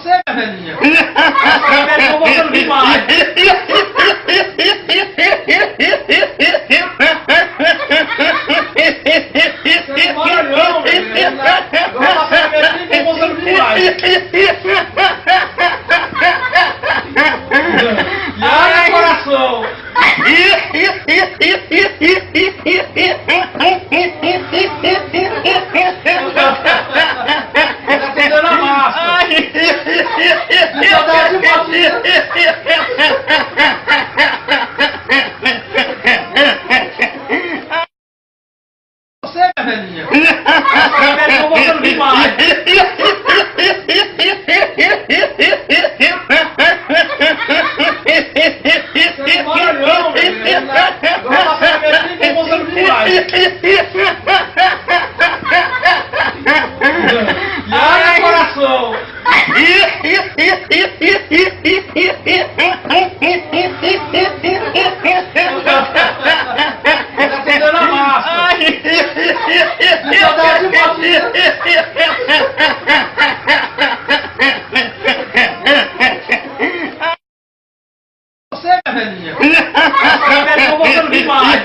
Você, minha velhinha. Eu vou servir mais. Você não mora não, velhinha. Eu vou passar a velhinha e vou servir mais. E olha coração. Tá tentando a massa. Saudade de você. Você, minha velhinha. Eu vou servir mais. Você não mora não, velhinha. Eu vou passar a velhinha e vou servir mais. E olha coração. Tá tentando a massa. Saudade de você. Você, minha velhinha. Eu vou servir mais.